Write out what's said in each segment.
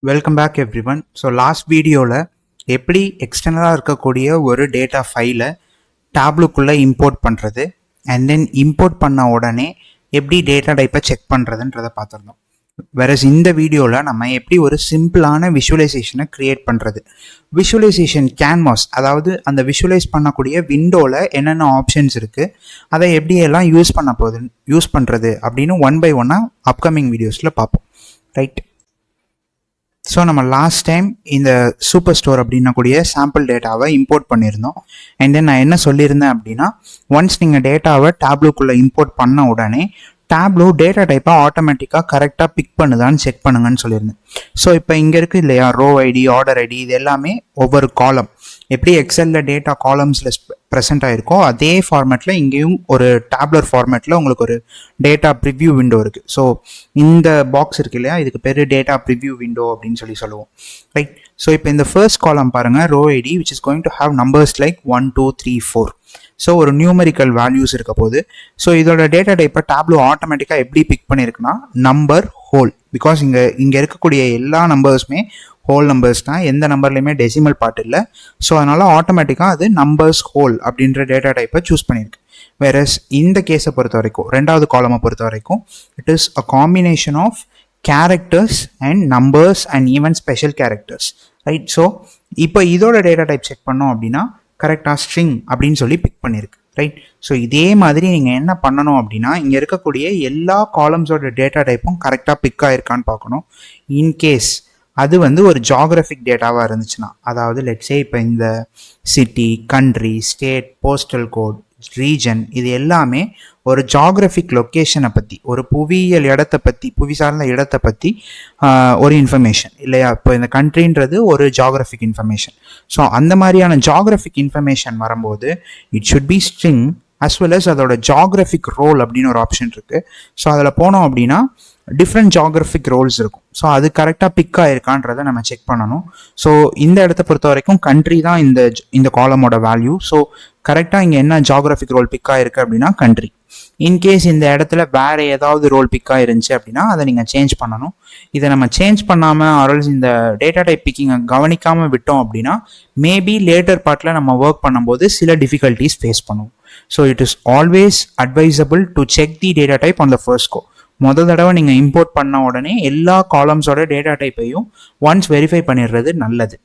Welcome back everyone. So last வீடியோவில் எப்படி எக்ஸ்டர்னலாக இருக்கக்கூடிய ஒரு டேட்டா ஃபைலை டேப்லுக்குள்ளே இம்போர்ட் பண்ணுறது அண்ட் தென் இம்போர்ட் பண்ண உடனே எப்படி டேட்டா டைப்பை செக் பண்ணுறதுன்றதை பார்த்துருந்தோம். வேறஸ் இந்த வீடியோவில் நம்ம எப்படி ஒரு சிம்பிளான விஷுவலைசேஷனை க்ரியேட் பண்ணுறது, விஷுவலைசேஷன் கேன்வாஸ், அதாவது அந்த விஷுவலைஸ் பண்ணக்கூடிய விண்டோவில் என்னென்ன ஆப்ஷன்ஸ் இருக்குது, அதை எப்படியெல்லாம் யூஸ் பண்ணுறது அப்படின்னு ஒன் பை ஒன்னாக அப்கமிங் வீடியோஸில் பார்ப்போம். ரைட். ஸோ நம்ம லாஸ்ட் டைம் இந்த சூப்பர் ஸ்டோர் அப்படின்னக்கூடிய சாம்பிள் டேட்டாவை இம்போர்ட் பண்ணியிருந்தோம். அண்ட் தென் நான் என்ன சொல்லியிருந்தேன் அப்படின்னா, ஒன்ஸ் நீங்கள் டேட்டாவை டேப்லூக்குள்ளே இம்போர்ட் பண்ண உடனே டேப்லூ டேட்டா டைப்பை ஆட்டோமேட்டிக்காக கரெக்டாக பிக் பண்ணுதான்னு செக் பண்ணுங்கன்னு சொல்லியிருந்தேன். ஸோ இப்போ இங்கே இருக்குது இல்லையா, ரோ ஐடி, ஆர்டர் ஐடி, இது எல்லாமே ஒவ்வொரு காலம் எப்படி எக்ஸலில் டேட்டா காலம்ஸில் ப்ரெசென்ட் ஆகிருக்கோ அதே ஃபார்மேட்டில் இங்கேயும் ஒரு டேப்லர் ஃபார்மேட்டில் உங்களுக்கு ஒரு டேட்டா ப்ரிவ்யூ விண்டோ இருக்குது. ஸோ இந்த பாக்ஸ் இருக்கு இல்லையா, இதுக்கு பேர் டேட்டா ப்ரிவ்யூ விண்டோ அப்படின்னு சொல்லுவோம். ரைட். ஸோ இப்போ இந்த ஃபர்ஸ்ட் காலம் பாருங்கள், row ID which is going to have numbers like 1 2 3 4. So ஒரு நியூமரிக்கல் வேல்யூஸ் இருக்க போது. ஸோ இதோட டேட்டா டைப்பை டேப்லூ ஆட்டோமேட்டிக்காக எப்படி பிக் பண்ணியிருக்குன்னா நம்பர் ஹோல், பிகாஸ் இங்கே இருக்கக்கூடிய எல்லா நம்பர்ஸுமே ஹோல் நம்பர்ஸ் தான், எந்த நம்பர்லையுமே டெசிமல் பார்ட் இல்லை. ஸோ அதனால் ஆட்டோமேட்டிக்காக அது நம்பர்ஸ் ஹோல் அப்படின்ற டேட்டா டைப்பை சூஸ் பண்ணியிருக்கு. வேறஸ் இந்த கேஸை பொறுத்த வரைக்கும், ரெண்டாவது காலமை பொறுத்த வரைக்கும், it is a combination of characters and numbers and even special characters. Right. So இப்போ இதோட டேட்டா டைப் செக் பண்ணோம் அப்படின்னா கரெக்டாக ஸ்ட்ரிங் அப்படின்னு சொல்லி பிக் பண்ணியிருக்கு. ரைட். ஸோ இதே மாதிரி நீங்கள் என்ன பண்ணணும் அப்படின்னா, இங்கே இருக்கக்கூடிய எல்லா காலம்ஸோட டேட்டா டைப்பும் கரெக்டாக பிக் ஆகிருக்கான்னு பார்க்கணும். இன்கேஸ் அது ஒரு ஜாகிரபிக் டேட்டாவாக இருந்துச்சுன்னா, அதாவது லெட்ஸே இப்போ இந்த city, country, state, postal code, region, இது எல்லாமே ஒரு ஜாகிரபிக் லொக்கேஷனை பற்றி, ஒரு புவியியல் இடத்தை பற்றி, புவி சார்ந்த இடத்தை பற்றி ஒரு இன்ஃபர்மேஷன் இல்லையா. இப்போ இந்த கண்ட்ரின்றது ஒரு ஜாகிரபிக் இன்ஃபர்மேஷன். ஸோ அந்த மாதிரியான ஜாகிரபிக் இன்ஃபர்மேஷன் வரும்போது it should be string as well as அதோட ஜாகிரபிக் ரோல் அப்படின்னு ஒரு ஆப்ஷன் இருக்குது. ஸோ அதில் போனோம் அப்படின்னா டிஃப்ரெண்ட் ஜாகிரபிக் ரோல்ஸ் இருக்கும். ஸோ அது கரெக்டாக பிக் ஆகிருக்கான்றதை நம்ம செக் பண்ணணும். ஸோ இந்த இடத்த பொறுத்த வரைக்கும் கண்ட்ரி தான் இந்த காலமோட வேல்யூ. ஸோ கரெக்டாக இங்கே என்ன ஜாகிரபிக் ரோல் பிக் ஆகிருக்கு அப்படின்னா கண்ட்ரி. இன்கேஸ் இந்த இடத்துல வேறு ஏதாவது ரோல் பிக் ஆகிருந்துச்சு அப்படின்னா அதை நீங்கள் சேஞ்ச் பண்ணணும். இதை நம்ம சேஞ்ச் பண்ணாமல் ஆர்எல்ஸ் இந்த டேட்டா டைப் பிக்கிங்கை கவனிக்காமல் விட்டோம் அப்படின்னா மேபி லேட்டர் பார்ட்டில் நம்ம ஒர்க் பண்ணும்போது சில டிஃபிகல்ட்டிஸ் ஃபேஸ் பண்ணுவோம். So it is always advisable to check the data type on the first go. மொதல் தடவை நீங்கள் இம்போர்ட் பண்ண உடனே எல்லா காலம்ஸோட டேட்டா டைப்பையும் ஒன்ஸ் வெரிஃபை பண்ணிடுறது நல்லது.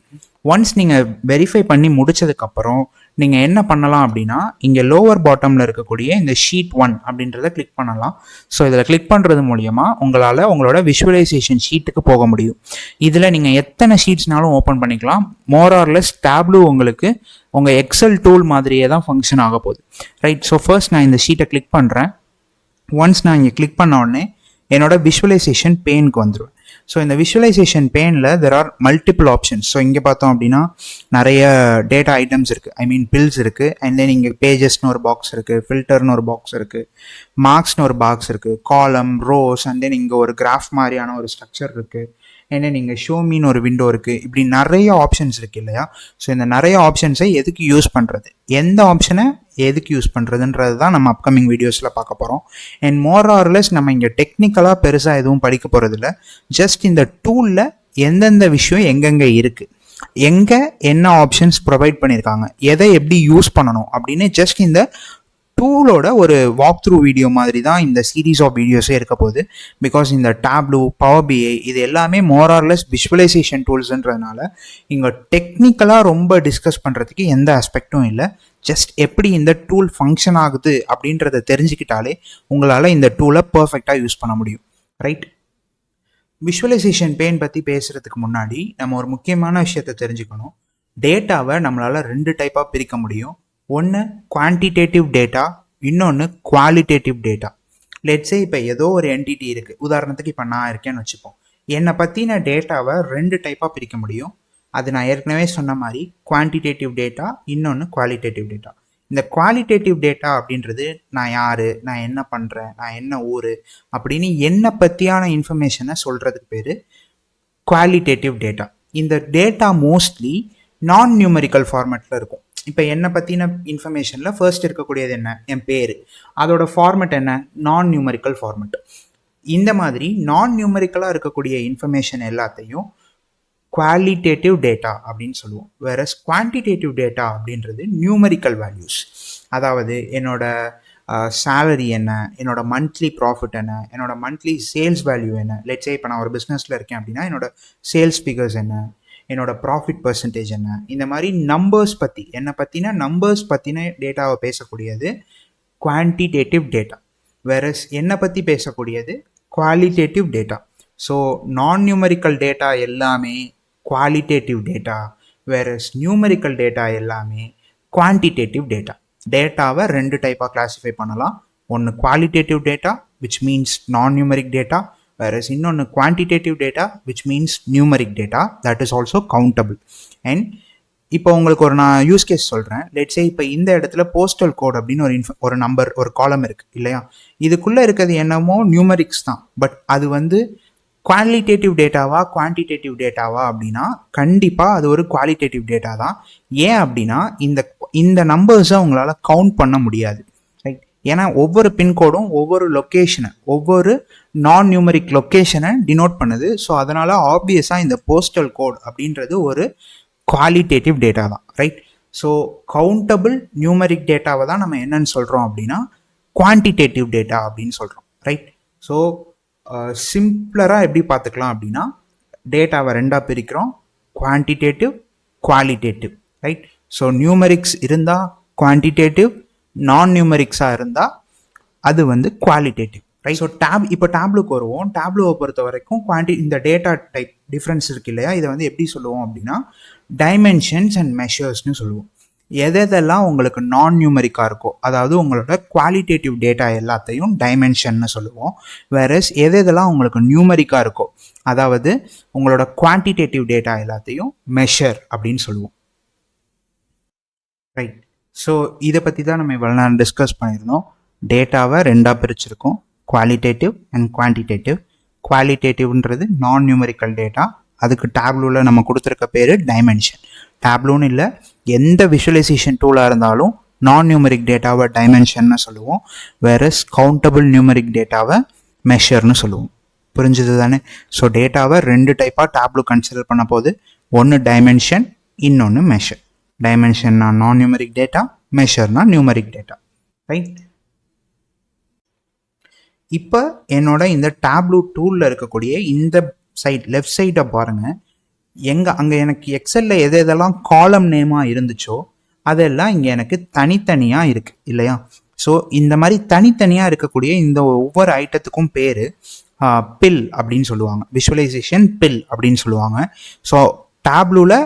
ஒன்ஸ் நீங்கள் வெரிஃபை பண்ணி முடிச்சதுக்கப்புறம் நீங்கள் என்ன பண்ணலாம் அப்படின்னா, இங்கே லோவர் பாட்டமில் இருக்கக்கூடிய இந்த ஷீட் 1 அப்படின்றத கிளிக் பண்ணலாம். ஸோ இதில் கிளிக் பண்ணுறது மூலயமா உங்களால் உங்களோட விஷுவலைசேஷன் ஷீட்டுக்கு போக முடியும். இதில் நீங்கள் எத்தனை ஷீட்ஸ்னாலும் ஓப்பன் பண்ணிக்கலாம். மோர் ஆர்லெஸ் டேப்லூ உங்களுக்கு உங்கள் எக்ஸல் டூல் மாதிரியே தான் ஃபங்க்ஷன் ஆக போகுது. ரைட். ஸோ ஃபர்ஸ்ட் நான் இந்த ஷீட்டை கிளிக் பண்ணுறேன். ஒன்ஸ் நான் இங்கே கிளிக் பண்ண உடனே என்னோட விஷுவலைசேஷன் பேனுக்கு வந்துடுவேன். ஸோ இந்த விஷுவலைசேஷன் பேனில் there are multiple options. So இங்கே பார்த்தோம் அப்படின்னா நிறைய டேட்டா ஐட்டம்ஸ் இருக்குது, ஐ மீன் பில்ஸ் இருக்குது. அண்ட் தென் இங்கே பேஜஸ்னு ஒரு பாக்ஸ் இருக்குது, ஃபில்டர்னு ஒரு பாக்ஸ் இருக்குது, மார்க்ஸ்னு ஒரு பாக்ஸ் இருக்குது, காலம், ரோஸ், அண்ட் தென் இங்கே ஒரு கிராஃப் மாதிரியான ஒரு ஸ்ட்ரக்சர் இருக்குது. ஏன்னா நீங்கள் ஷோமின்னு ஒரு விண்டோ இருக்குது. இப்படி நிறைய ஆப்ஷன்ஸ் இருக்குது இல்லையா. ஸோ இந்த நிறைய ஆப்ஷன்ஸை எதுக்கு யூஸ் பண்ணுறது, எந்த ஆப்ஷனை எதுக்கு யூஸ் பண்ணுறதுன்றது தான் நம்ம அப்கமிங் வீடியோஸில் பார்க்க போகிறோம். அண்ட் மோர் ஆர்லெஸ் நம்ம இங்கே டெக்னிக்கலாக பெருசாக எதுவும் படிக்க போகிறதில்ல. ஜஸ்ட் இந்த டூலில் எந்தெந்த விஷயம் எங்கெங்கே இருக்குது, எங்கே என்ன ஆப்ஷன்ஸ் ப்ரொவைட் பண்ணியிருக்காங்க, எதை எப்படி யூஸ் பண்ணணும் அப்படின்னு ஜஸ்ட் இந்த டூலோட ஒரு வாக் த்ரூ வீடியோ மாதிரி தான் இந்த சீரீஸ் ஆஃப் வீடியோஸே இருக்க போகுது. பிகாஸ் இந்த டேப்லூ, பவர் பிஐ, இது எல்லாமே மோர் ஆர்லெஸ் விஷுவலைசேஷன் டூல்ஸ்ன்றதுனால இங்கே டெக்னிக்கலாக ரொம்ப டிஸ்கஸ் பண்ணுறதுக்கு எந்த ஆஸ்பெக்டும் இல்லை. ஜஸ்ட் எப்படி இந்த டூல் ஃபங்க்ஷன் ஆகுது அப்படின்றத தெரிஞ்சுக்கிட்டாலே உங்களால் இந்த டூலை பர்ஃபெக்டாக யூஸ் பண்ண முடியும். ரைட். விஷுவலைசேஷன் பெயின் பற்றி பேசுகிறதுக்கு முன்னாடி நம்ம ஒரு முக்கியமான விஷயத்தை தெரிஞ்சுக்கணும். டேட்டாவை நம்மளால் 2 டைப்பாக பிரிக்க முடியும். ஒன்று குவான்டிடேட்டிவ் டேட்டா, இன்னொன்று குவாலிட்டேட்டிவ் டேட்டா. லெட்ஸே இப்போ ஏதோ ஒரு என்டிட்டி இருக்குது, உதாரணத்துக்கு இப்போ நான் இருக்கேன்னு வச்சுப்போம். என்னை பற்றின டேட்டாவை 2 டைப்பாக பிரிக்க முடியும். அது நான் ஏற்கனவே சொன்ன மாதிரி குவான்டிடேட்டிவ் டேட்டா, இன்னொன்று குவாலிட்டேட்டிவ் டேட்டா. இந்த குவாலிட்டேட்டிவ் டேட்டா அப்படின்றது நான் யார், நான் என்ன பண்ணுறேன், நான் என்ன ஊர் அப்படின்னு என்னை பற்றியான இன்ஃபர்மேஷனை சொல்கிறதுக்கு பேர் குவாலிட்டேட்டிவ் டேட்டா. இந்த டேட்டா மோஸ்ட்லி நான் நியூமரிக்கல் ஃபார்மேட்டில் இருக்கும். இப்போ என்னை பற்றின இன்ஃபர்மேஷனில் ஃபர்ஸ்ட் இருக்கக்கூடியது என்ன, என் பேர், அதோட ஃபார்மேட் என்ன, நான் நியூமரிக்கல் ஃபார்மேட். இந்த மாதிரி நான் நியூமரிக்கலாக இருக்கக்கூடிய இன்ஃபர்மேஷன் எல்லாத்தையும் குவாலிட்டேட்டிவ் டேட்டா அப்படின்னு சொல்லுவோம். வேறஸ் குவான்டிடேட்டிவ் டேட்டா அப்படின்றது நியூமரிக்கல் வேல்யூஸ். அதாவது என்னோட சேலரி என்ன, என்னோட மந்த்லி ப்ராஃபிட் என்ன, என்னோட மந்த்லி சேல்ஸ் வேல்யூ என்ன. லெட்ஸே இப்போ நான் ஒரு பிஸ்னஸில் இருக்கேன் அப்படின்னா என்னோட சேல்ஸ் ஃபிகர்ஸ் என்ன, என்னோட ப்ராஃபிட் பர்சன்டேஜ் என்ன, இந்த மாதிரி நம்பர்ஸ் பற்றி என்னை பற்றின நம்பர்ஸ் பற்றின டேட்டாவை பேசக்கூடியது குவான்டிடேட்டிவ் டேட்டா. வேறஸ் என்னை பற்றி பேசக்கூடியது குவாலிட்டேட்டிவ் டேட்டா. ஸோ நான் நியூமரிக்கல் டேட்டா எல்லாமே qualitative data, whereas numerical data எல்லாமே குவான்டிடேட்டிவ் டேட்டா. டேட்டாவை 2 டைப்பாக கிளாஸிஃபை பண்ணலாம். ஒன்று குவாலிட்டேட்டிவ் டேட்டா விச் மீன்ஸ் நான் நியூமரிக் டேட்டா, வேறஸ் இன்னொன்று quantitative data which means numeric data that is also countable. And இப்போ உங்களுக்கு நான் யூஸ் கேஸ் சொல்கிறேன். லெட்ஸே இப்போ இந்த இடத்துல போஸ்டல் கோட் அப்படின்னு ஒரு நம்பர் ஒரு காலம் இருக்குது இல்லையா. இதுக்குள்ளே இருக்கிறது என்னமோ நியூமரிக்ஸ் தான். பட் அது குவாலிட்டேட்டிவ் டேட்டாவா குவான்டிடேட்டிவ் டேட்டாவா அப்படின்னா கண்டிப்பாக அது ஒரு குவாலிட்டேட்டிவ் டேட்டா தான். ஏன் அப்படின்னா இந்த நம்பர்ஸை உங்களால் கவுண்ட் பண்ண முடியாது, ரைட். ஏன்னா ஒவ்வொரு பின்கோடும் ஒவ்வொரு லொக்கேஷனை, ஒவ்வொரு நான் நியூமரிக் லொக்கேஷனை டினோட் பண்ணுது. ஸோ அதனால் ஆப்வியஸாக இந்த போஸ்டல் கோட் அப்படின்றது ஒரு குவாலிட்டேட்டிவ் டேட்டா தான், ரைட். ஸோ கவுண்டபிள் நியூமரிக் டேட்டாவை தான் நம்ம என்னன்னு சொல்கிறோம் அப்படின்னா குவான்டிடேட்டிவ் டேட்டா அப்படின்னு சொல்கிறோம், ரைட். ஸோ சிம்பிளராக எப்படி பார்த்துக்கலாம் அப்படின்னா டேட்டாவை 2ஆக பிரிக்கிறோம், quantitative qualitative, right. So numerics இருந்தால் குவான்டிடேட்டிவ், நான் நியூமரிக்ஸாக இருந்தால் அது குவாலிட்டேட்டிவ், ரைட். ஸோ இப்போ டேப்லுக்கு வருவோம். டேப்லுவை பொறுத்த வரைக்கும் இந்த டேட்டா டைப் டிஃப்ரென்ஸ் இருக்கு இல்லையா, இதை எப்படி சொல்லுவோம் அப்படின்னா டைமென்ஷன்ஸ் அண்ட் மெஷர்ஸ்னு சொல்லுவோம். எதெல்லாம் உங்களுக்கு நான் நியூமரிக்காக இருக்கோ, அதாவது உங்களோட குவாலிட்டேட்டிவ் டேட்டா எல்லாத்தையும் டைமென்ஷன்னு சொல்லுவோம். வேறஸ் எதெல்லாம் உங்களுக்கு நியூமரிக்காக இருக்கோ, அதாவது உங்களோட குவான்டிடேட்டிவ் டேட்டா எல்லாத்தையும் மெஷர் அப்படின்னு சொல்லுவோம், ரைட். ஸோ இதை பற்றி தான் நம்ம இவ்வளோ நேரம் டிஸ்கஸ் பண்ணியிருந்தோம். டேட்டாவை 2ஆக பிரிச்சிருக்கோம், குவாலிட்டேட்டிவ் அண்ட் குவான்டிடேட்டிவ். குவாலிட்டேட்டிவ்ன்றது நான் நியூமரிக்கல் டேட்டா, அதுக்கு டேப்லூவில் நம்ம கொடுத்துருக்க பேர் டைமென்ஷன். டேப்லூன்னு இல்லை, எந்த விஷுவலைசேஷன் டூலாக இருந்தாலும் நான் நியூமரிக் டேட்டாவை டைமென்ஷன்னு சொல்லுவோம். வேறஸ் கவுண்டபிள் நியூமரிக் டேட்டாவை மெஷர்னு சொல்லுவோம். புரிஞ்சுது தானே? ஸோ டேட்டாவை 2 டைப்பாக டேப்லூ கன்சிடர் பண்ண போது, ஒன்று டைமென்ஷன், இன்னொன்று மெஷர். டைமென்ஷன்னா நான் நியூமரிக் டேட்டா, மெஷர்னா நியூமரிக் டேட்டா, ரைட். இப்போ என்னோட இந்த டேப்லூ டூலில் இருக்கக்கூடிய இந்த சைட் லெஃப்ட் சைடை பாருங்கள். அங்கே எனக்கு எக்ஸலில் எதெல்லாம் காலம் நேமாக இருந்துச்சோ அதெல்லாம் இங்கே எனக்கு தனித்தனியாக இருக்குது இல்லையா. ஸோ இந்த மாதிரி தனித்தனியாக இருக்கக்கூடிய இந்த ஒவ்வொரு ஐட்டத்துக்கும் பேர் பில் அப்படின்னு சொல்லுவாங்க, விஷுவலைசேஷன் பில் அப்படின்னு சொல்லுவாங்க. ஸோ டேப்லூவில்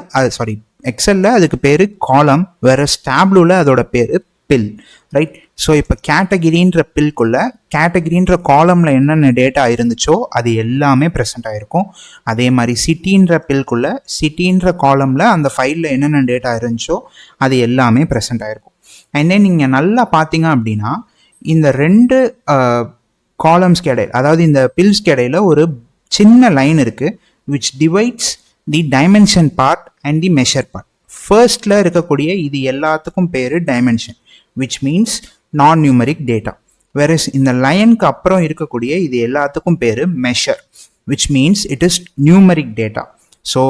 எக்ஸலில் அதுக்கு பேர் காலம், வேறு டேப்லூவில் அதோட பேர் பில், ரைட். ஸோ இப்போ கேட்டகிரின்ற பில்குள்ள கேட்டகிரின்ற காலமில் என்னென்ன டேட்டா இருந்துச்சோ அது எல்லாமே ப்ரெசென்ட் ஆகிருக்கும். அதே மாதிரி சிட்டின்ற பில்குள்ள சிட்டின்ற காலமில் அந்த ஃபைலில் என்னென்ன டேட்டா இருந்துச்சோ அது எல்லாமே ப்ரெசென்ட் ஆகிருக்கும். அண்ட் தென் நீங்கள் நல்லா பார்த்தீங்க அப்படின்னா இந்த 2 காலம்ஸ்க்கு இடையில, அதாவது இந்த பில்ஸ்க்கு இடையில ஒரு சின்ன லைன் இருக்குது which divides the dimension part and the measure part. ஃபர்ஸ்டில் இருக்கக்கூடிய இது எல்லாத்துக்கும் பேர் dimension which means non-numeric data. Whereas இந்த லைனுக்கு அப்புறம் இருக்கக்கூடிய இது எல்லாத்துக்கும் பேர் measure which means it is numeric data. So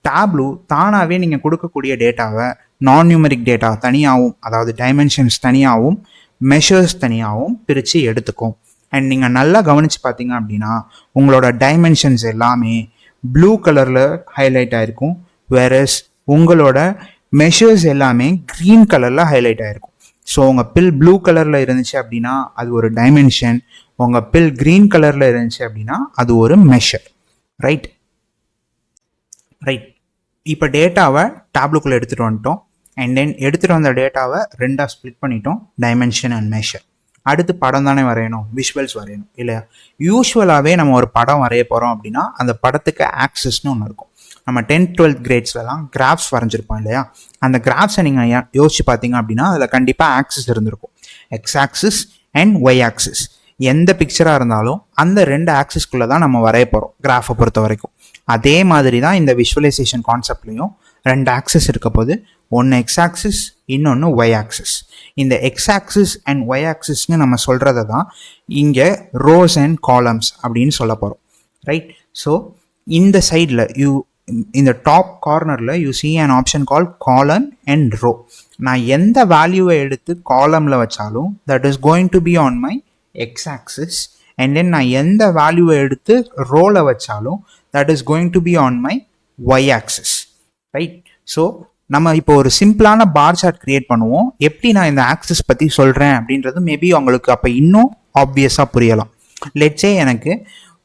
Tableau தானாகவே நீங்கள் கொடுக்கக்கூடிய டேட்டாவை நான் நியூமரிக் டேட்டா தனியாகவும், அதாவது டைமென்ஷன்ஸ் தனியாகவும் மெஷர்ஸ் தனியாகவும் பிரித்து எடுத்துக்கும். அண்ட் நீங்கள் நல்லா கவனித்து பார்த்தீங்க அப்படின்னா உங்களோட டைமென்ஷன்ஸ் எல்லாமே ப்ளூ கலரில் ஹைலைட் ஆகிருக்கும். வேறஸ் உங்களோட மெஷர்ஸ் எல்லாமே க்ரீன் கலரில் ஹைலைட் ஆகிருக்கும். ஸோ உங்கள் பில் ப்ளூ கலரில் இருந்துச்சு அப்படின்னா அது ஒரு டைமென்ஷன், உங்கள் பில் க்ரீன் கலரில் இருந்துச்சு அப்படின்னா அது ஒரு மெஷர், ரைட். இப்போ டேட்டாவை டேப்லூக்குள்ளே எடுத்துகிட்டு வந்துட்டோம். அண்ட் தென் எடுத்துகிட்டு வந்த டேட்டாவை 2ஆக ஸ்ப்ளிட் பண்ணிட்டோம், டைமென்ஷன் அண்ட் மெஷர். அடுத்து படம் தானே வரையணும், விஷுவல்ஸ் வரையணும் இல்லையா. யூஸ்வலாகவே நம்ம ஒரு படம் வரைய போகிறோம் அப்படின்னா அந்த படத்துக்கு ஆக்சிஸ்னு ஒன்று இருக்கும். நம்ம 10th 12th கிரேட்ஸ்லாம் கிராஃப்ஸ் வரைஞ்சிருப்போம் இல்லையா. அந்த கிராஃப்ஸை நீங்கள் யோசிச்சு பார்த்தீங்க அப்படின்னா அதில் கண்டிப்பாக ஆக்சிஸ் இருந்திருக்கும், X axis and Y axis. எந்த பிக்சராக இருந்தாலும் அந்த 2 ஆக்சிஸ்குள்ளே தான் நம்ம வரைய போகிறோம் கிராஃபை பொறுத்த வரைக்கும். அதே மாதிரி தான் இந்த விஷுவலைசேஷன் கான்செப்ட்லையும் 2 ஆக்சிஸ் இருக்க போது, ஒன்று எக்ஸ் ஆக்சிஸ், இன்னொன்று ஒய் ஆக்சிஸ். இந்த எக்ஸ் ஆக்சிஸ் அண்ட் ஒய் ஆக்சிஸ்ன்னு நம்ம சொல்கிறத தான் இங்கே ரோஸ் அண்ட் காலம்ஸ் அப்படின்னு சொல்ல போகிறோம், ரைட். ஸோ இந்த சைடில் இந்த டாப் கார்னரில் you see an option called column and row. நான் எந்த வேல்யூவை எடுத்து காலமில் வச்சாலும் that is going to be on my X axis, and then நான் எந்த வேல்யூவை எடுத்து ரோவில் வச்சாலும் that is going to be on my Y axis, right? So நம்ம இப்போ ஒரு சிம்பிளான பார் சார்ட் கிரியேட் பண்ணுவோம். எப்படி நான் இந்த ஆக்சிஸ் பற்றி சொல்கிறேன் அப்படின்றது மேபி உங்களுக்கு அப்போ இன்னும் ஆப்வியஸாக புரியலாம். லெட்ஸே எனக்கு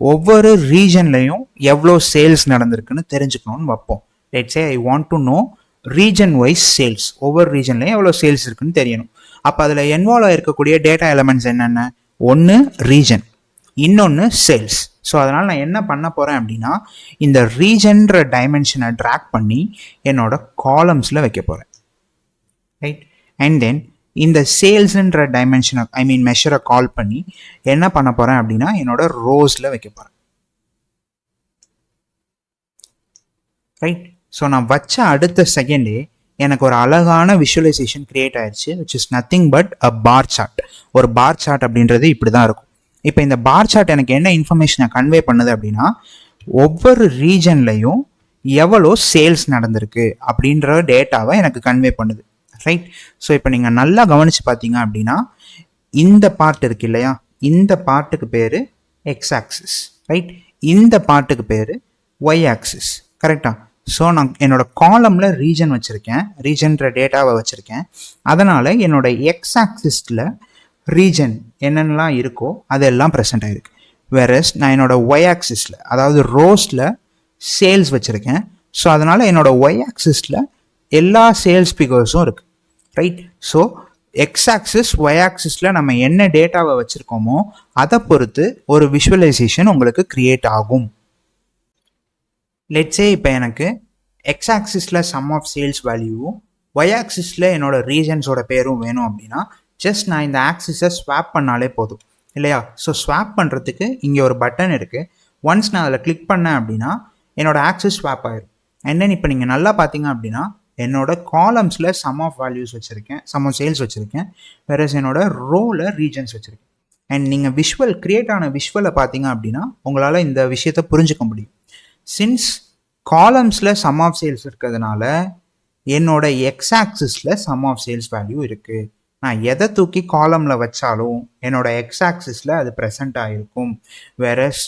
ஒவ்வொரு ரீஜன்லையும் எவ்வளோ சேல்ஸ் நடந்திருக்குன்னு தெரிஞ்சுக்கணும்னு வைப்போம். Let's say I want to know region wise sales, ஒவ்வொரு ரீஜன்லையும் எவ்வளோ சேல்ஸ் இருக்குன்னு தெரியணும். அப்போ அதில் இன்வால்வ் ஆகிருக்கக்கூடிய டேட்டா எலமெண்ட்ஸ் என்னென்ன? ஒன்று ரீஜன், இன்னொன்று சேல்ஸ். ஸோ அதனால் நான் என்ன பண்ண போகிறேன் அப்படின்னா இந்த ரீஜன்ற டைமென்ஷனை ட்ராக் பண்ணி என்னோட காலம்ஸில் வைக்க போகிறேன், ரைட்? அண்ட் தென் இந்த சேல்ஸ்ன்ற டைமென்ஷனை மெஷரை கால் பண்ணி என்ன பண்ண போகிறேன் அப்படின்னா என்னோட ரோஸில் வைக்க போகிறேன், ரைட்? ஸோ நான் வச்ச அடுத்த செகண்டே எனக்கு ஒரு அழகான விஷுவலைசேஷன் கிரியேட் ஆயிடுச்சு, which is nothing but a bar chart. ஒரு பார் சார்ட் அப்படின்றது இப்படி தான் இருக்கும். இப்போ இந்த பார் சார்ட் எனக்கு என்ன இன்ஃபர்மேஷனை கன்வே பண்ணுது அப்படின்னா ஒவ்வொரு ரீஜன்லையும் எவ்வளோ சேல்ஸ் நடந்திருக்கு அப்படின்ற டேட்டாவை எனக்கு கன்வே பண்ணுது, ரைட்? ஸோ இப்போ நீங்கள் நல்லா கவனித்து பார்த்தீங்க அப்படின்னா இந்த பார்ட் இருக்கு இல்லையா, இந்த பார்ட்டுக்கு பேர் எக்ஸ் ஆக்சிஸ், ரைட்? இந்த பார்ட்டுக்கு பேர் ஒய் ஆக்சிஸ், கரெக்டாக? ஸோ நான் என்னோட காலமில் ரீஜன் வச்சுருக்கேன், ரீஜன்ற டேட்டாவை வச்சுருக்கேன். அதனால் என்னோட எக்ஸ் ஆக்சிஸில் ரீஜன் என்னென்னலாம் இருக்கோ அதெல்லாம் ப்ரெசென்ட் ஆகிருக்கு. வேறஸ் நான் என்னோட ஒய் ஆக்சிஸில், அதாவது ரோஸில் சேல்ஸ் வச்சுருக்கேன். ஸோ அதனால் என்னோட ஒய் ஆக்சிஸில் எல்லா சேல்ஸ் ஃபிகர்ஸும் இருக்குது, ரைட்? ஸோ எக்ஸ் ஆக்சிஸ் ஒய் ஆக்சிஸில் நம்ம என்ன டேட்டாவை வச்சுருக்கோமோ அதை பொறுத்து ஒரு விஷுவலைசேஷன் உங்களுக்கு க்ரியேட் ஆகும். லெட்ஸே இப்போ எனக்கு எக்ஸ் ஆக்சிஸில் சம் ஆஃப் சேல்ஸ் வேல்யூவும் ஒய் ஆக்சிஸில் என்னோட ரீஜன்ஸோட பேரும் வேணும் அப்படின்னா ஜஸ்ட் நான் இந்த ஆக்சிஸை ஸ்வாப் பண்ணாலே போதும் இல்லையா? ஸோ ஸ்வாப் பண்ணுறதுக்கு இங்கே ஒரு பட்டன் இருக்குது. ஒன்ஸ் நான் அதில் கிளிக் பண்ணேன் அப்படின்னா என்னோடய ஆக்சிஸ் ஸ்வாப் ஆயிடும். அண்ட் தென் இப்போ நீங்கள் நல்லா பார்த்தீங்க அப்படின்னா என்னோட காலம்ஸில் சம் ஆஃப் வேல்யூஸ் வச்சுருக்கேன், சம் ஆஃப் சேல்ஸ் வச்சுருக்கேன், வேறஸ் என்னோட ரோவில் ரீஜன்ஸ் வச்சுருக்கேன். அண்ட் நீங்கள் விஷுவல் கிரியேட் ஆன விஷுவலை பார்த்தீங்க அப்படின்னா உங்களால் இந்த விஷயத்தை புரிஞ்சுக்க முடியும். சின்ஸ் காலம்ஸில் சம் ஆஃப் சேல்ஸ் இருக்கிறதுனால என்னோட எக்ஸ் ஆக்சிஸில் சம் ஆஃப் சேல்ஸ் வேல்யூ இருக்குது. நான் எதை தூக்கி காலமில் வச்சாலும் என்னோட எக்ஸ் ஆக்சிஸில் அது ப்ரெசண்ட் ஆகிருக்கும். வேறஸ்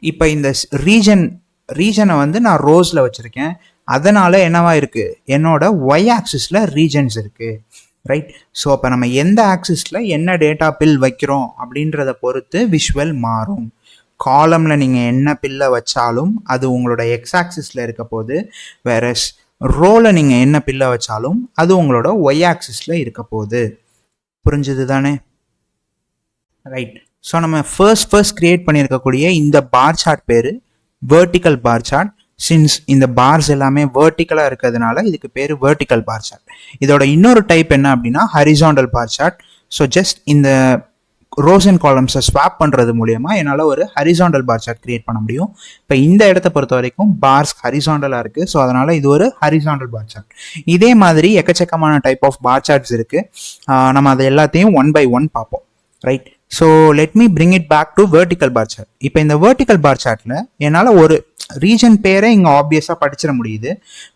இப்போ இந்த ரீஜனை வந்து நான் ரோஸில் வச்சுருக்கேன், அதனால் என்னவா இருக்குது, என்னோட ஒய் ஆக்சிஸில் ரீஜன்ஸ் இருக்குது, ரைட்? ஸோ அப்போ நம்ம எந்த ஆக்சிஸில் என்ன டேட்டா பில் வைக்கிறோம் அப்படின்றத பொறுத்து விஷுவல் மாறும். காலமில் நீங்கள் என்ன பில்லை வச்சாலும் அது உங்களோட எக்ஸ் ஆக்சிஸில் இருக்க போது, வேறஸ் ரோவில் நீங்கள் என்ன பில்லை வச்சாலும் அது உங்களோட ஒய் ஆக்சிஸில் இருக்க போகுது. புரிஞ்சுது தானே, ரைட்? ஸோ நம்ம ஃபர்ஸ்ட் கிரியேட் பண்ணியிருக்கக்கூடிய இந்த பார் சார்ட் பேர் வெர்டிக்கல் பார் சார்ட். சின்ஸ் இந்த பார்ஸ் எல்லாமே வெர்டிக்கலாக இருக்கிறதுனால இதுக்கு பேர் வெர்டிக்கல் பார் சார்ட். இதோட இன்னொரு டைப் என்ன அப்படின்னா horizontal bar chart. So just இந்த ரோஸ் அண்ட் காலம்ஸை ஸ்வாப் பண்ணுறது மூலயமா என்னால் ஒரு ஹரிசாண்டல் பார் சார்ட் கிரியேட் பண்ண முடியும். இப்போ இந்த இடத்த பொறுத்த வரைக்கும் பார்ஸ் ஹரிசாண்டலாக இருக்குது, ஸோ அதனால் இது ஒரு ஹரிசாண்டல் பார் சார்ட். இதே மாதிரி எக்கச்சக்கமான டைப் ஆஃப் பார் சார்ட்ஸ் இருக்குது. நம்ம அதை எல்லாத்தையும் ஒன் பை ஒன் பார்ப்போம், right? So let me bring it back to vertical bar chart. இப்போ இந்த வெர்டிக்கல் பார் சார்ட்டில் என்னால் ஒரு ரீஜன் பேரை இங்கே ஆப்வியஸாக படிச்சிட முடியுது.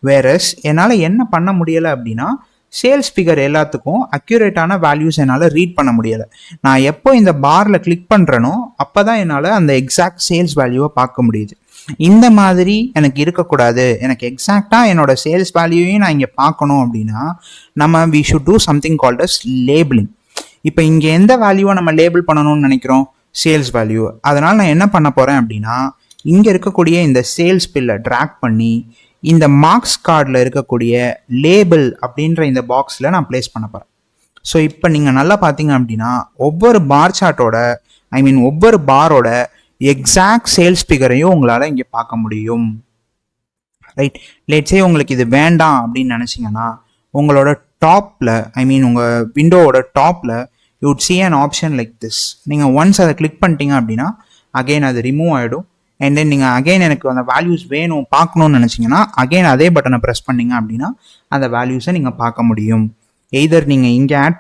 வேறஸ் என்னால் என்ன பண்ண முடியலை அப்படின்னா சேல்ஸ் ஃபிகர் எல்லாத்துக்கும் அக்யூரேட்டான வேல்யூஸ் என்னால் ரீட் பண்ண முடியலை. நான் எப்போ இந்த பாரில் கிளிக் பண்ணுறேனோ அப்போ தான் என்னால் அந்த எக்ஸாக்ட் சேல்ஸ் வேல்யூவை பார்க்க முடியுது. இந்த மாதிரி எனக்கு இருக்கக்கூடாது, எனக்கு எக்ஸாக்டாக என்னோட சேல்ஸ் வேல்யூவையும் நான் இங்கே பார்க்கணும் அப்படின்னா நம்ம we should do something called as labelling. இப்போ இங்கே எந்த வேல்யூவை நம்ம லேபிள் பண்ணணும்னு நினைக்கிறோம், சேல்ஸ் வேல்யூ. அதனால் நான் என்ன பண்ண போகிறேன் அப்படின்னா இங்கே இருக்கக்கூடிய இந்த சேல்ஸ் பில்லை ட்ராக் பண்ணி இந்த மார்க்ஸ் கார்டில் இருக்கக்கூடிய லேபிள் அப்படின்ற இந்த பாக்ஸில் நான் பிளேஸ் பண்ண போகிறேன். ஸோ இப்போ நீங்கள் நல்லா பார்த்தீங்க அப்படின்னா ஒவ்வொரு பார் சார்ட்டோட ஒவ்வொரு பாரோட எக்ஸாக்ட் சேல்ஸ் ஃபிகரையும் உங்களால் இங்கே பார்க்க முடியும், ரைட்? லெட்ஸே உங்களுக்கு இது வேண்டாம் அப்படின்னு நினச்சிங்கன்னா உங்களோட டாப்பில் உங்கள் விண்டோவோட டாப்பில் you would see an option like this. நீங்கள் ஒன்ஸ் அதை கிளிக் பண்ணிட்டீங்க அப்படின்னா அகெயின் அது ரிமூவ் ஆகிடும். அண்ட் தென் நீங்கள் அகெயின் எனக்கு அந்த வேல்யூஸ் வேணும் பார்க்கணுன்னு நினச்சிங்கன்னா அகெயின் அதே பட்டனை ப்ரெஸ் பண்ணிங்க அப்படின்னா அந்த வேல்யூஸை நீங்கள் பார்க்க முடியும். எய்தர் நீங்கள் இங்கே ஆட்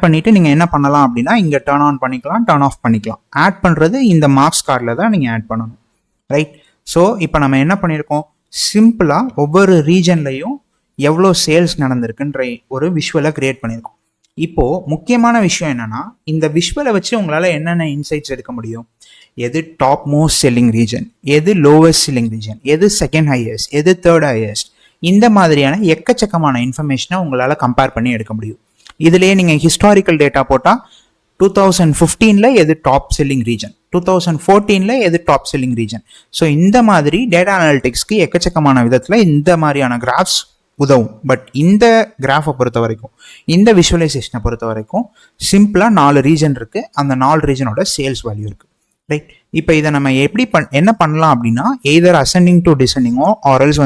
பண்ணிவிட்டு நீங்கள் என்ன பண்ணலாம் அப்படின்னா இங்கே டர்ன் ஆன் பண்ணிக்கலாம், டர்ன் ஆஃப் பண்ணிக்கலாம். ஆட் பண்ணுறது இந்த மார்க்ஸ் கார்டில் தான் நீங்கள் ஆட் பண்ணணும், ரைட்? ஸோ இப்போ நம்ம என்ன பண்ணியிருக்கோம், சிம்பிளாக ஒவ்வொரு ரீஜன்லையும் எவ்வளோ சேல்ஸ் நடந்திருக்குன்ற ஒரு விஷுவலை கிரியேட் பண்ணியிருக்கோம். இப்போது முக்கியமான விஷயம் என்னென்னா, இந்த விஷுவலை வச்சு உங்களால் என்னென்ன இன்சைட்ஸ் எடுக்க முடியும், எது டாப் மோஸ்ட் செல்லிங் ரீஜன், எது லோவஸ்ட் செல்லிங் ரீஜன், எது செகண்ட் ஹையஸ்ட், எது தேர்ட் ஹையஸ்ட், இந்த மாதிரியான எக்கச்சக்கமான இன்ஃபர்மேஷனை உங்களால் கம்பேர் பண்ணி எடுக்க முடியும். இதுலேயே நீங்கள் ஹிஸ்டாரிக்கல் டேட்டா போட்டால் 2015 எது டாப் செல்லிங் ரீஜன், 2014 எது டாப் செல்லிங் ரீஜன். ஸோ இந்த மாதிரி டேட்டா அனாலிட்டிக்ஸ்க்கு எக்கச்சக்கமான விதத்தில் இந்த மாதிரியான கிராஃப்ஸ் உதவும். பட் இந்த கிராஃபை பொறுத்த வரைக்கும், இந்த விஷுவலைசேஷனை பொறுத்த வரைக்கும் சிம்பிளாக 4 ரீஜன் இருக்குது, அந்த 4 ரீஜனோட சேல்ஸ் வேல்யூ இருக்குது. ரைட், இப்போ இதை நம்ம எப்படி என்ன பண்ணலாம் அப்படின்னா, எய்தர் அசெண்டிங் டு டிசெண்டிங்கோ ஆர்எல்ஸ்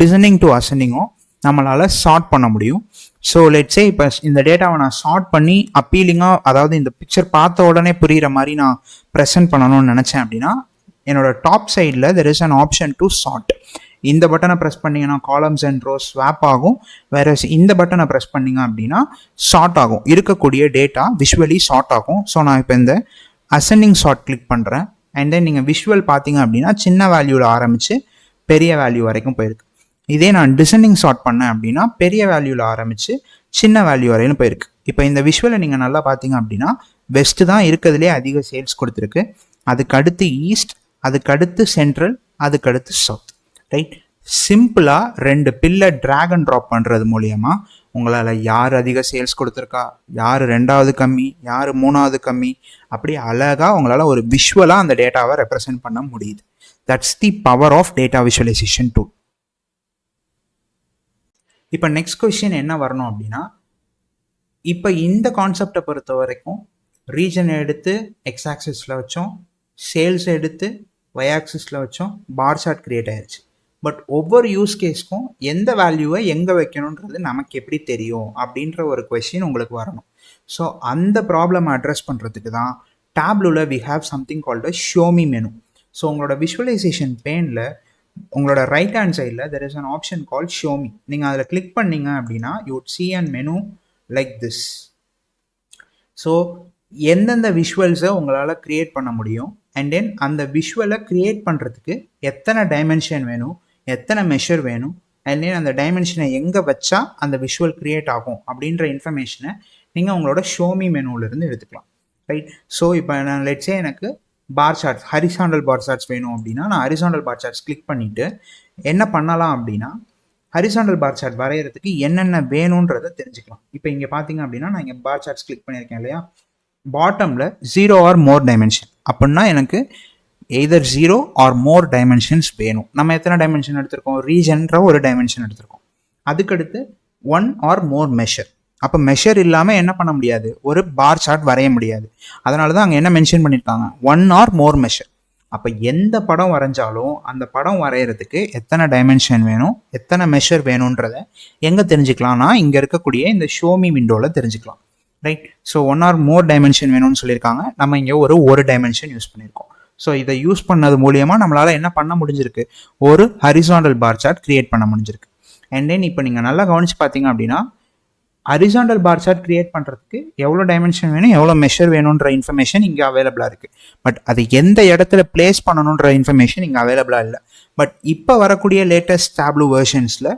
டிசெண்டிங் டு அசெண்டிங்கோ நம்மளால் சார்ட் பண்ண முடியும். ஸோ லெட்ஸே இப்போ இந்த டேட்டாவை நான் சார்ட் பண்ணி அப்பீலிங்காக, அதாவது இந்த பிக்சர் பார்த்த உடனே புரிகிற மாதிரி நான் ப்ரெசென்ட் பண்ணணும்னு நினச்சேன் அப்படின்னா, என்னோட டாப் சைடில் there is an option to chart. இந்த பட்டனை ப்ரெஸ் பண்ணிங்கன்னா காலம்ஸ் அண்ட் ரோஸ் ஸ்வாப் ஆகும். வேற இந்த பட்டனை ப்ரெஸ் பண்ணிங்க அப்படின்னா சார்ட் ஆகும், இருக்கக்கூடிய டேட்டா விஷுவலி சார்ட் ஆகும். ஸோ நான் இப்போ இந்த அசெண்டிங் சார்ட் கிளிக் பண்ணுறேன். அண்ட் தென் நீங்கள் விஷுவல் பார்த்தீங்க அப்படின்னா சின்ன வேல்யூவில் ஆரம்பித்து பெரிய வேல்யூ வரைக்கும் போயிருக்கு. இதே நான் டிசெண்டிங் சார்ட் பண்ணேன் அப்படின்னா பெரிய வேல்யூவில் ஆரம்பித்து சின்ன வேல்யூ வரையிலும் போயிருக்கு. இப்போ இந்த விஷுவலை நீங்கள் நல்லா பார்த்தீங்க அப்படின்னா வெஸ்ட்டு தான் இருக்கிறதுலே அதிக சேல்ஸ் கொடுத்துருக்கு, அதுக்கடுத்து ஈஸ்ட், அதுக்கடுத்து சென்ட்ரல், அதுக்கடுத்து சவுத். ரைட், சிம்பிளாக 2 பில்லை ட்ராக் அண்ட் ட்ராப் பண்ணுறது மூலயமா உங்களால் யார் அதிக சேல்ஸ் கொடுத்துருக்கா, யார் 2வது கம்மி, யார் 3வது கம்மி, அப்படி அழகாக உங்களால் ஒரு விஷுவலாக அந்த டேட்டாவை ரெப்ரசென்ட் பண்ண முடியுது. That's the power of data visualization tool. இப்போ நெக்ஸ்ட் கொஸ்டின் என்ன வரணும் அப்படின்னா, இப்போ இந்த கான்செப்டை பொறுத்த வரைக்கும் ரீஜன் எடுத்து எக்ஸ் ஆக்சிஸில் வச்சோம், சேல்ஸ் எடுத்து ஒய் ஆக்சிஸில் வச்சோம், பார் சார்ட் கிரியேட் ஆயிடுச்சு. பட் ஒவ்வொரு யூஸ் கேஸ்க்கும் எந்த வேல்யூவை எங்கே வைக்கணுன்றது நமக்கு எப்படி தெரியும் அப்படின்ற ஒரு கொஸ்டின் உங்களுக்கு வரணும். ஸோ அந்த ப்ராப்ளம் அட்ரஸ் பண்ணுறதுக்கு தான் டேப்லூவில் we have something called show me menu. So உங்களோட விஷுவலைசேஷன் பேனில் உங்களோட ரைட் ஹேண்ட் சைடில் there is an option call show me. நீங்கள் அதில் கிளிக் பண்ணீங்க அப்படின்னா you would see an menu like this. So எந்தெந்த விஷுவல்ஸை உங்களால் க்ரியேட் பண்ண முடியும், அண்ட் தென் அந்த விஷுவலை க்ரியேட் பண்ணுறதுக்கு எத்தனை டைமென்ஷன் வேணும், எத்தனை மெஷர் வேணும், அண்ட் தென் அந்த டைமென்ஷனை எங்கே வச்சா அந்த விஷுவல் க்ரியேட் ஆகும் அப்படின்ற இன்ஃபர்மேஷனை நீங்கள் உங்களோட ஷோமி மெனுவிலேருந்து எடுத்துக்கலாம். ரைட், ஸோ இப்போ நான் லெட்ஸே எனக்கு பார் சார்ட்ஸ், ஹரிசாண்டல் பார் சார்ட்ஸ் வேணும் அப்படின்னா நான் ஹரிசாண்டல் பார் சார்ட்ஸ் கிளிக் பண்ணிவிட்டு என்ன பண்ணலாம் அப்படின்னா, ஹரிசாண்டல் பார் சார்ட் வரைகிறதுக்கு என்னென்ன வேணுன்றதை தெரிஞ்சுக்கலாம். இப்போ இங்கே பார்த்தீங்க அப்படின்னா நான் இங்கே பார் சார்ட்ஸ் கிளிக் பண்ணியிருக்கேன் இல்லையா, பாட்டமில் 0 or more டைமென்ஷன் அப்படின்னா எனக்கு எய்தர் 0 or more டைமென்ஷன்ஸ் வேணும். நம்ம எத்தனை டைமென்ஷன் எடுத்திருக்கோம், ரீஜன்ற ஒரு டைமென்ஷன் எடுத்திருக்கோம். அதுக்கடுத்து 1 or more மெஷர். அப்போ மெஷர் இல்லாமல் என்ன பண்ண முடியாது, ஒரு பார் சார்ட் வரைய முடியாது. அதனால தான் அங்கே என்ன மென்ஷன் பண்ணியிருக்காங்க, 1 or more மெஷர். அப்போ எந்த படம் வரைஞ்சாலும் அந்த படம் வரைகிறதுக்கு எத்தனை டைமென்ஷன் வேணும், எத்தனை மெஷர் வேணுன்றதை எங்கே தெரிஞ்சுக்கலாம்னா இங்கே இருக்கக்கூடிய இந்த ஷோமி விண்டோவில் தெரிஞ்சுக்கலாம். Right, so 1 or more dimension வேணும்னு சொல்லியிருக்காங்க, நம்ம இங்கே ஒரு டைமென்ஷன் யூஸ் பண்ணியிருக்கோம். ஸோ இதை யூஸ் பண்ணது மூலியமாக நம்மளால் என்ன பண்ண முடிஞ்சிருக்கு, ஒரு ஹரிசாண்டல் பார் சார்ட் கிரியேட் பண்ண முடிஞ்சிருக்கு. அண்ட் தென் இப்போ நீங்கள் நல்லா கவனித்து பார்த்தீங்க அப்படின்னா ஹரிசாண்டல் பார் சார்ட் கிரியேட் பண்ணுறதுக்கு எவ்வளோ டைமென்ஷன் வேணும், எவ்வளோ மெஷர் வேணுன்ற இன்ஃபர்மேஷன் இங்கே அவைலபிளாக இருக்குது. பட் அது எந்த இடத்துல பிளேஸ் பண்ணணுன்ற இன்ஃபர்மேஷன் இங்கே அவைலபிளாக இல்லை. பட் இப்போ வரக்கூடிய லேட்டஸ்ட் டேப்லூ வெர்ஷன்ஸில்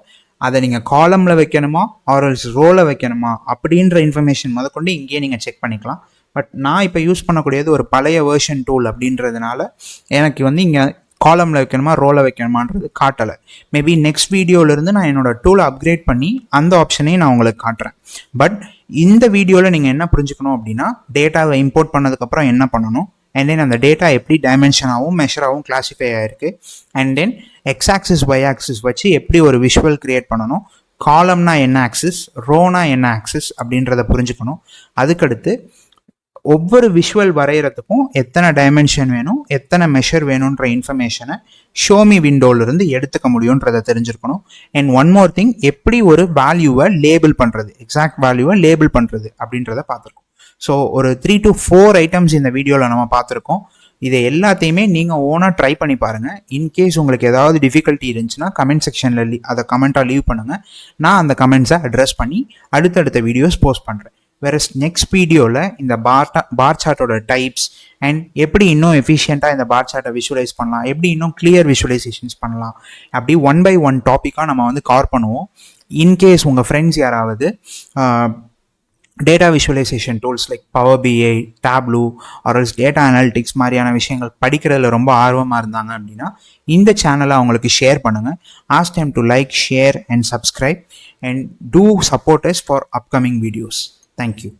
அதை நீங்கள் காலமில் வைக்கணுமா ஆர்எல்ஸ் ரோவில் வைக்கணுமா அப்படின்ற இன்ஃபர்மேஷன் முதற்கொண்டு இங்கேயே நீங்கள் செக் பண்ணிக்கலாம். பட் நான் இப்போ யூஸ் பண்ணக்கூடியது ஒரு பழைய வெர்ஷன் டூல் அப்படின்றதுனால எனக்கு இங்கே காலமில் வைக்கணுமா ரோவில் வைக்கணுமான்றது காட்டலை. மேபி நெக்ஸ்ட் வீடியோவிலேருந்து நான் என்னோடய டூலை அப்கிரேட் பண்ணி அந்த ஆப்ஷனையும் நான் உங்களுக்கு காட்டுறேன். பட் இந்த வீடியோவில் நீங்கள் என்ன புரிஞ்சுக்கணும் அப்படின்னா, டேட்டாவை இம்போர்ட் பண்ணதுக்கப்புறம் என்ன பண்ணணும், அண்ட் தென் அந்த டேட்டா எப்படி டைமென்ஷனாகவும் மெஷராகவும் கிளாஸிஃபை ஆகிருக்கு, and then X axis Y axis வச்சு எப்படி ஒரு விஷுவல் கிரியேட் பண்ணணும், காலம்னா என்ன ஆக்சிஸ், ரோனா என்ன ஆக்சிஸ் அப்படின்றத புரிஞ்சுக்கணும். அதுக்கடுத்து ஒவ்வொரு விஷுவல் வரைகிறதுக்கும் எத்தனை டைமென்ஷன் வேணும், எத்தனை மெஷர் வேணுன்ற இன்ஃபர்மேஷனை ஷோமி விண்டோவிலிருந்து எடுத்துக்க முடியுன்றதை தெரிஞ்சிருக்கணும். அண்ட் ஒன் மோர் திங், எப்படி ஒரு வேல்யூவை லேபிள் பண்ணுறது, எக்ஸாக்ட் வேல்யூவை லேபிள் பண்ணுறது அப்படின்றத பார்த்துருக்கோம். ஸோ ஒரு 3 to 4 ஐட்டம்ஸ் இந்த வீடியோவில் நம்ம பார்த்துருக்கோம். இதை எல்லாத்தையுமே நீங்கள் ஓனாக ட்ரை பண்ணி பாருங்கள். இன்கேஸ் உங்களுக்கு ஏதாவது டிஃபிகல்ட்டி இருந்துச்சுன்னா கமெண்ட் செக்ஷனில் அதை கமெண்ட்டாக லீவ் பண்ணுங்கள். நான் அந்த கமெண்ட்ஸை அட்ரஸ் பண்ணி அடுத்தடுத்த வீடியோஸ் போஸ்ட் பண்ணுறேன். வேறஸ் நெக்ஸ்ட் வீடியோவில் இந்த பார் சார்ட்டோட டைப்ஸ் அண்ட் எப்படி இன்னும் எஃபிஷியண்ட்டாக இந்த பார் சார்ட்டை விஷுவலைஸ் பண்ணலாம், எப்படி இன்னும் கிளியர் விஷுவலைசேஷன்ஸ் பண்ணலாம், அப்படி 1 by 1 டாப்பிக்காக நம்ம வந்து கவர் பண்ணுவோம். இன்கேஸ் உங்கள் ஃப்ரெண்ட்ஸ் யாராவது data visualisation tools like Power BI, Tableau or else data analytics மாதிரியான விஷயங்கள் படிக்கிறதுல ரொம்ப ஆர்வமாக இருந்தாங்க அப்படின்னா இந்த சேனலை அவங்களுக்கு ஷேர் பண்ணுங்கள். Ask them to like, share and subscribe and do support us for upcoming videos. Thank you.